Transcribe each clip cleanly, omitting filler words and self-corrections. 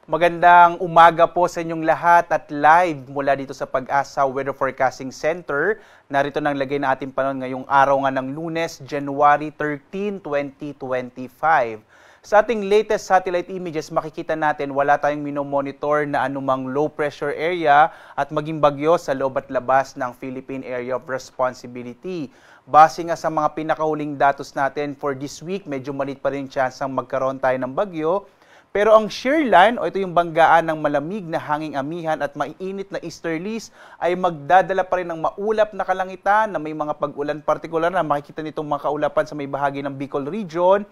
Magandang umaga po sa inyong lahat at live mula dito sa Pag-asa Weather Forecasting Center. Narito nang lagay na ating panahon ngayong araw nga ng Lunes, January 13, 2025. Sa ating latest satellite images, makikita natin wala tayong minomonitor na anumang low pressure area at maging bagyo sa loob at labas ng Philippine Area of Responsibility. Base nga sa mga pinakahuling datos natin for this week, medyo maliit pa rin chance ang magkaroon tayo ng bagyo. Pero ang shear line, o ito yung banggaan ng malamig na hanging amihan at maiinit na easterlies, ay magdadala pa rin ng maulap na kalangitan na may mga pag-ulan partikular na makikita nitong mga kaulapan sa may bahagi ng Bicol Region,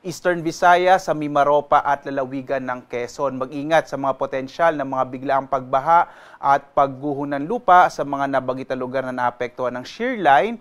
Eastern Visayas, sa Mimaropa at lalawigan ng Quezon. Mag-ingat sa mga potensyal na mga biglaang pagbaha at pagguho ng lupa sa mga nabanggit na lugar na naapektuhan ng shear line.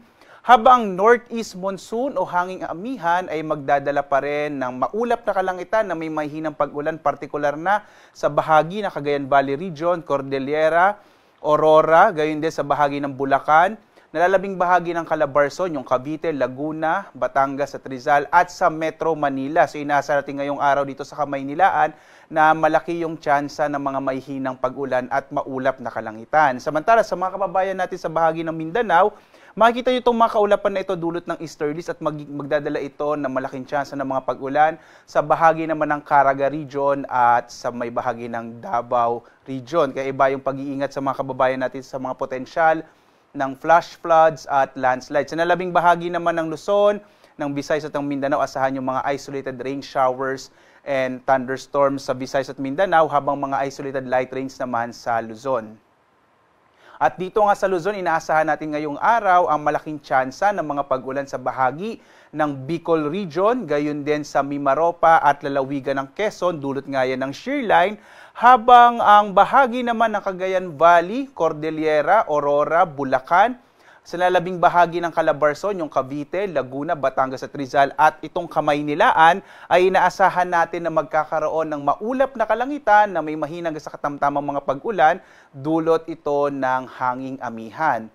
Habang northeast monsoon o hanging amihan ay magdadala pa rin ng maulap na kalangitan na may mahinang pag-ulan partikular na sa bahagi ng Cagayan Valley Region, Cordillera, Aurora, gayon din sa bahagi ng Bulacan, nalalabing bahagi ng Calabarzon, yung Cavite, Laguna, Batangas at Rizal at sa Metro Manila. So inaasahan natin ngayong araw dito sa Kamaynilaan na malaki yung tsansa ng mga mahihinang pag-ulan at maulap na kalangitan. Samantala sa mga kababayan natin sa bahagi ng Mindanao, makikita nyo itong mga kaulapan na ito dulot ng easterlies at magdadala ito ng malaking tsansa ng mga pag-ulan sa bahagi naman ng Caraga Region at sa may bahagi ng Davao Region. Kaya iba yung pag-iingat sa mga kababayan natin sa mga potensyal ng flash floods at landslides. Sa nalabing bahagi naman ng Luzon, ng Visayas at ng Mindanao, asahan yung mga isolated rain showers and thunderstorms sa Visayas at Mindanao habang mga isolated light rains naman sa Luzon. At dito nga sa Luzon, inaasahan natin ngayong araw ang malaking tsansa ng mga pag-ulan sa bahagi ng Bicol Region, gayon din sa Mimaropa at lalawigan ng Quezon, dulot nga yan ng shear line, habang ang bahagi naman ng Cagayan Valley, Cordillera, Aurora, Bulacan, sa lalabing bahagi ng Calabarzon, yung Cavite, Laguna, Batangas at Rizal at itong Kamaynilaan ay inaasahan natin na magkakaroon ng maulap na kalangitan na may mahinang sa katamtamang mga pag-ulan, dulot ito ng hanging amihan.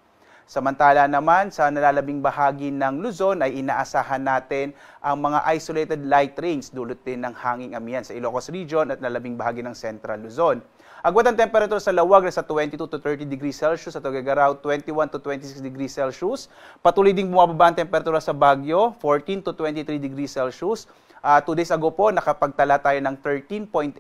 Samantala naman sa nalalabing bahagi ng Luzon ay inaasahan natin ang mga isolated light rains, dulot din ng hanging amihan sa Ilocos Region at nalalabing bahagi ng Central Luzon. Agwat ang temperature sa Lawag na sa 22 to 30 degrees Celsius, at Tuguegarao 21 to 26 degrees Celsius. Patuloy ding bumababa ang temperatura sa Baguio, 14 to 23 degrees Celsius. 2 days ago po, nakapagtala tayo ng 13.8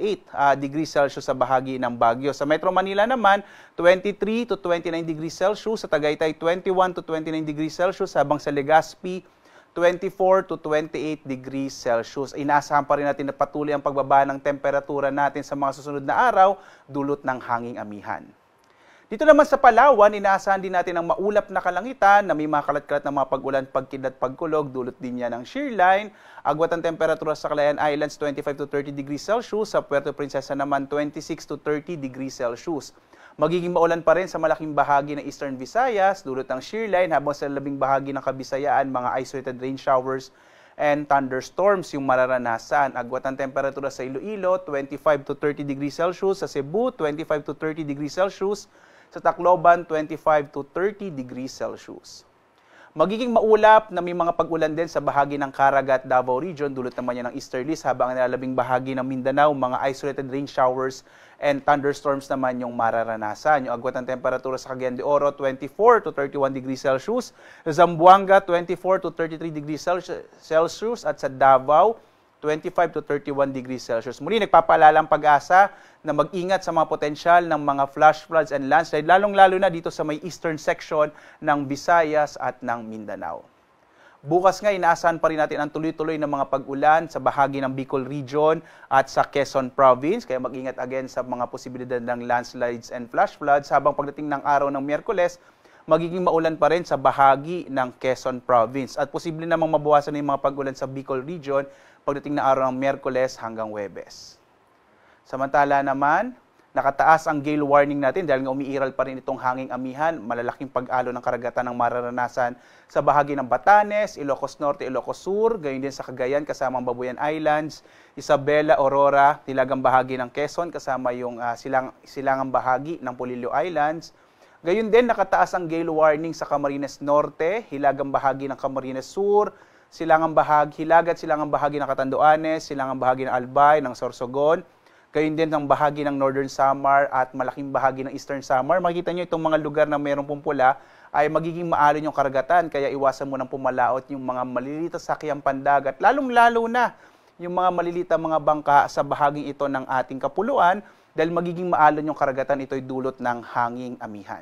degrees Celsius sa bahagi ng Baguio. Sa Metro Manila naman, 23 to 29 degrees Celsius. Sa Tagaytay, 21 to 29 degrees Celsius. Habang sa Legazpi, 24 to 28 degrees Celsius. Inaasahan pa rin natin na patuloy ang pagbaba ng temperatura natin sa mga susunod na araw, dulot ng hanging amihan. Dito naman sa Palawan, inaasahan din natin ang maulap na kalangitan na may mga kalat-kalat na mga pag-ulan, pagkidlat, pagkulog, dulot din yan ng shear line. Agwat ang temperatura sa Calayan Islands, 25 to 30 degrees Celsius. Sa Puerto Princesa naman, 26 to 30 degrees Celsius. Magiging maulan pa rin sa malaking bahagi ng Eastern Visayas, dulot ng shear line, habang sa labing bahagi ng Kabisayaan, mga isolated rain showers and thunderstorms yung mararanasan. Agwat ang temperatura sa Iloilo, 25 to 30 degrees Celsius. Sa Cebu, 25 to 30 degrees Celsius. Sa Tacloban, 25 to 30 degrees Celsius. Magiging maulap na may mga pag-ulan din sa bahagi ng Caraga at Davao Region, dulot naman yan ng easterlies, habang ang nalalabing bahagi ng Mindanao, mga isolated rain showers and thunderstorms naman yung mararanasan. Yung agwat ng temperatura sa Cagayan de Oro, 24 to 31 degrees Celsius. Sa Zamboanga, 24 to 33 degrees Celsius. At sa Davao, 25 to 31 degrees Celsius. Muli, nagpapaalala ang Pag-asa na mag-ingat sa mga potensyal ng mga flash floods and landslide, lalong-lalo na dito sa may eastern section ng Visayas at ng Mindanao. Bukas nga, inaasahan pa rin natin ang tuloy-tuloy na mga pag-ulan sa bahagi ng Bicol Region at sa Quezon Province, kaya mag-ingat again sa mga posibilidad ng landslides and flash floods, habang pagdating ng araw ng Miyerkules, magiging maulan pa rin sa bahagi ng Quezon Province at posible namang mabawasan yung mga pag-ulan sa Bicol Region pagdating na araw ng Miyerkules hanggang Huwebes. Samantala naman, nakataas ang gale warning natin dahil nga umiiral pa rin itong hanging amihan, malalaking pag-alo ng karagatan ng mararanasan sa bahagi ng Batanes, Ilocos Norte, Ilocos Sur, gayon din sa Cagayan kasama ang Babuyan Islands, Isabela, Aurora, hilagang bahagi ng Quezon kasama yung silangang bahagi ng Polillo Islands. Gayon din nakataas ang gale warning sa Camarines Norte, hilagang bahagi ng Camarines Sur, hilagat silangang bahagi ng Catanduanes, silangang bahagi ng Albay, ng Sorsogon, Gayun din ang bahagi ng Northern Samar at malaking bahagi ng Eastern Samar. Makikita nyo itong mga lugar na mayroong pula ay magiging maalon yung karagatan. Kaya iwasan mo ng pumalaot yung mga maliliit na sakyang pandagat, lalong-lalo na yung mga maliliit mga bangka sa bahaging ito ng ating kapuluan dahil magiging maalon yung karagatan, ito'y dulot ng hanging amihan.